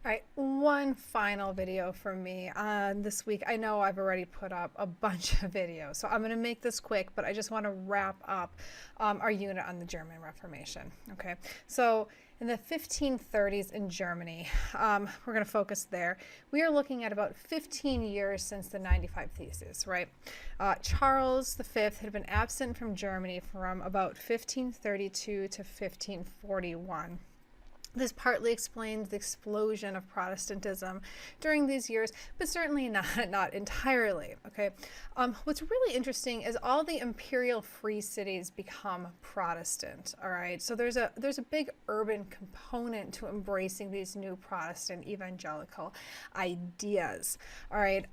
All right, one final video from me this week. I know I've already put up a bunch of videos, so I'm going to make this quick, but I just want to wrap up our unit on the German Reformation. Okay, so in the 1530s in Germany, we're going to focus there. We are looking at about 15 years since the 95 Theses, right? Charles V had been absent from Germany from about 1532 to 1541. This partly explains the explosion of Protestantism during these years, but certainly not entirely. Okay, what's really interesting is all the imperial free cities become Protestant. All right, so there's a big urban component to embracing these new Protestant evangelical ideas. All right,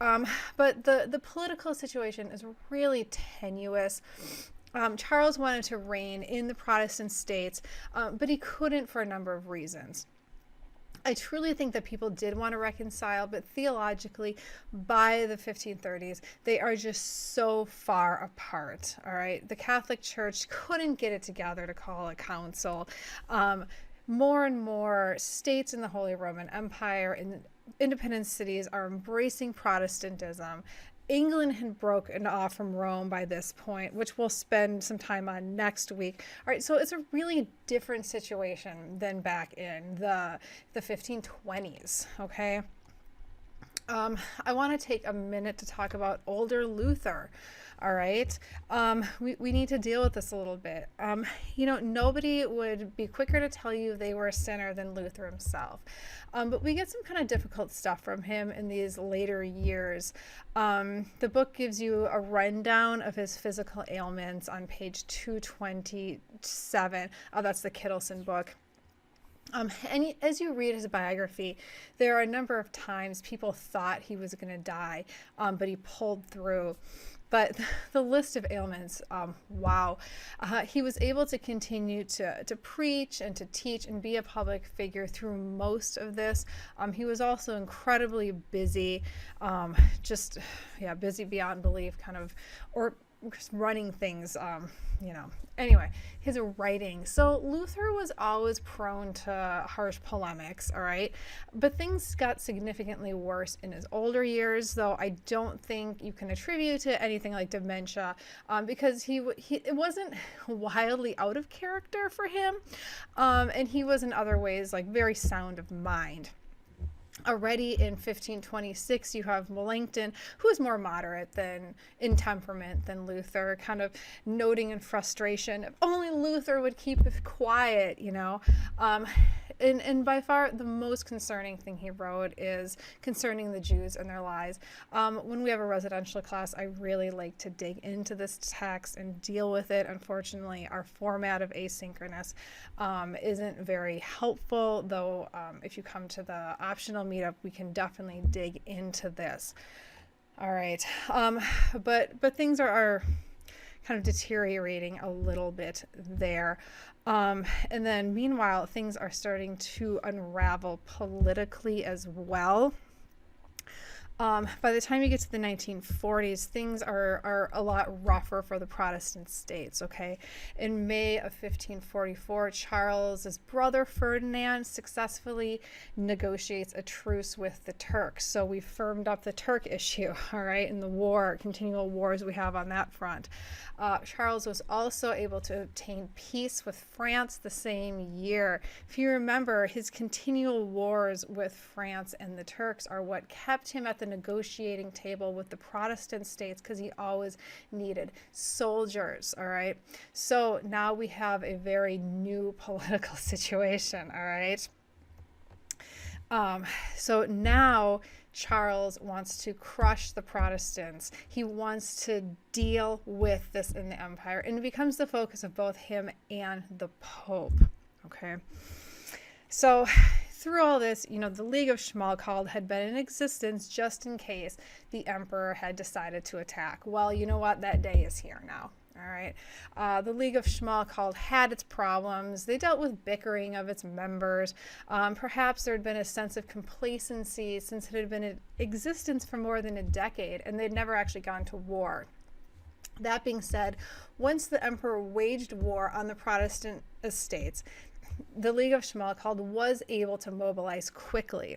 but the political situation is really tenuous. Charles wanted to reign in the Protestant states, but he couldn't for a number of reasons. I truly think that people did want to reconcile, but theologically, by the 1530s, they are just so far apart. All right, the Catholic Church couldn't get it together to call a council. More and more states in the Holy Roman Empire and independent cities are embracing Protestantism. England had broken off from Rome by this point, which we'll spend some time on next week. All right, so it's a really different situation than back in the 1520s, okay? I want to take a minute to talk about older Luther. All right, we need to deal with this a little bit. Nobody would be quicker to tell you they were a sinner than Luther himself. But we get some kind of difficult stuff from him in these later years. The book gives you a rundown of his physical ailments on page 227. That's the Kittelson book. And as you read his biography, there are a number of times people thought he was going to die, but he pulled through. But the list of ailments, wow. He was able to continue to preach and to teach and be a public figure through most of this. He was also incredibly busy, busy beyond belief, or just running things, Anyway, his writing. So Luther was always prone to harsh polemics, all right? But things got significantly worse in his older years, though I don't think you can attribute to anything like dementia, because it wasn't wildly out of character for him, and he was in other ways like very sound of mind. Already in 1526, you have Melanchthon, who is more moderate in temperament than Luther, kind of noting in frustration, if only Luther would keep it quiet, And by far the most concerning thing he wrote is concerning the Jews and their lies. When we have a residential class, I really like to dig into this text and deal with it. Unfortunately, our format of asynchronous isn't very helpful, though if you come to the optional meetup, we can definitely dig into this. All right, but things are kind of deteriorating a little bit there. And then meanwhile, things are starting to unravel politically as well. By the time you get to the 1940s, things are a lot rougher for the Protestant states, okay? In May of 1544, Charles's brother Ferdinand successfully negotiates a truce with the Turks. So we firmed up the Turk issue, all right, in the continual wars we have on that front. Charles was also able to obtain peace with France the same year. If you remember, his continual wars with France and the Turks are what kept him at the negotiating table with the Protestant states, because he always needed soldiers, all right? So now we have a very new political situation, all right? So now Charles wants to crush the Protestants. He wants to deal with this in the empire, and it becomes the focus of both him and the Pope, okay? So through all this, the League of Schmalkald had been in existence just in case the emperor had decided to attack. Well, you know what? That day is here now. All right. The League of Schmalkald had its problems. They dealt with bickering of its members. Perhaps there had been a sense of complacency since it had been in existence for more than a decade, and they'd never actually gone to war. That being said, once the emperor waged war on the Protestant estates, the League of Schmalkald was able to mobilize quickly.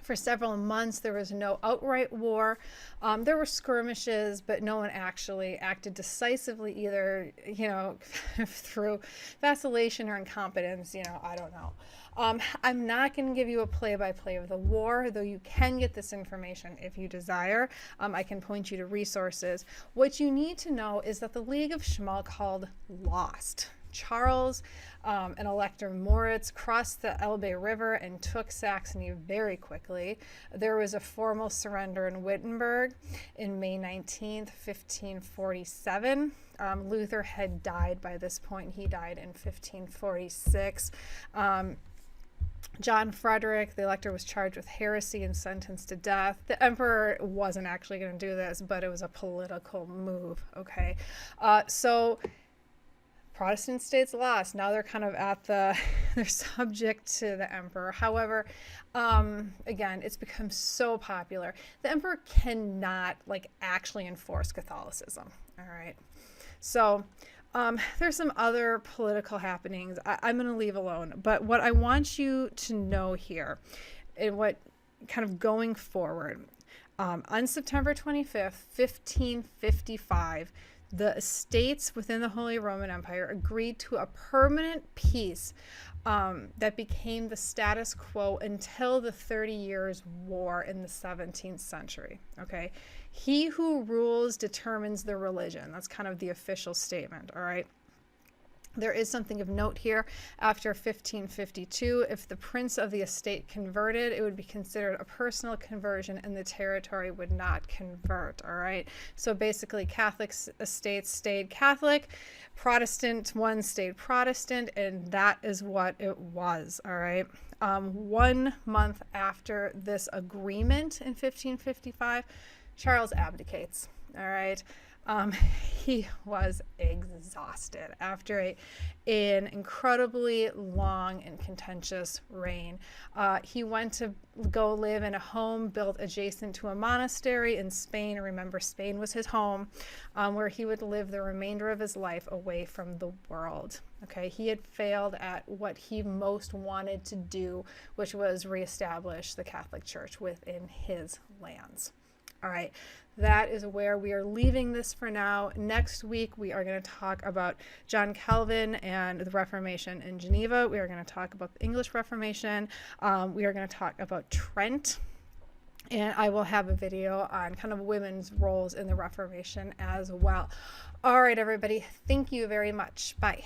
For several months, there was no outright war. There were skirmishes, but no one actually acted decisively either, through vacillation or incompetence. I don't know. I'm not going to give you a play-by-play of the war, though you can get this information if you desire. I can point you to resources. What you need to know is that the League of Schmalkald lost. Charles and Elector Moritz crossed the Elbe River and took Saxony very quickly. There was a formal surrender in Wittenberg in May 19th, 1547. Luther had died by this point. He died in 1546. John Frederick, the elector, was charged with heresy and sentenced to death. The emperor wasn't actually going to do this, but it was a political move, okay? So Protestant states lost. Now they're kind of they're subject to the emperor. However, again, it's become so popular. The emperor cannot actually enforce Catholicism. All right. So there's some other political happenings I'm going to leave alone. But what I want you to know here, and what kind of going forward, on September 25th, 1555, the estates within the Holy Roman Empire agreed to a permanent peace that became the status quo until the 30 Years' War in the 17th century. Okay, he who rules determines the religion. That's kind of the official statement. All right. There is something of note here. After 1552, if the prince of the estate converted, it would be considered a personal conversion and the territory would not convert. All right. So basically, Catholic estates stayed Catholic, Protestant ones stayed Protestant, and that is what it was. All right. 1 month after this agreement in 1555, Charles abdicates. All right. He was exhausted after an incredibly long and contentious reign. He went to go live in a home built adjacent to a monastery in Spain. Remember, Spain was his home, where he would live the remainder of his life away from the world. Okay, he had failed at what he most wanted to do, which was reestablish the Catholic Church within his lands. All right, that is where we are leaving this for now. Next week, we are going to talk about John Calvin and the Reformation in Geneva. We are going to talk about the English Reformation. We are going to talk about Trent. And I will have a video on kind of women's roles in the Reformation as well. All right, everybody. Thank you very much. Bye.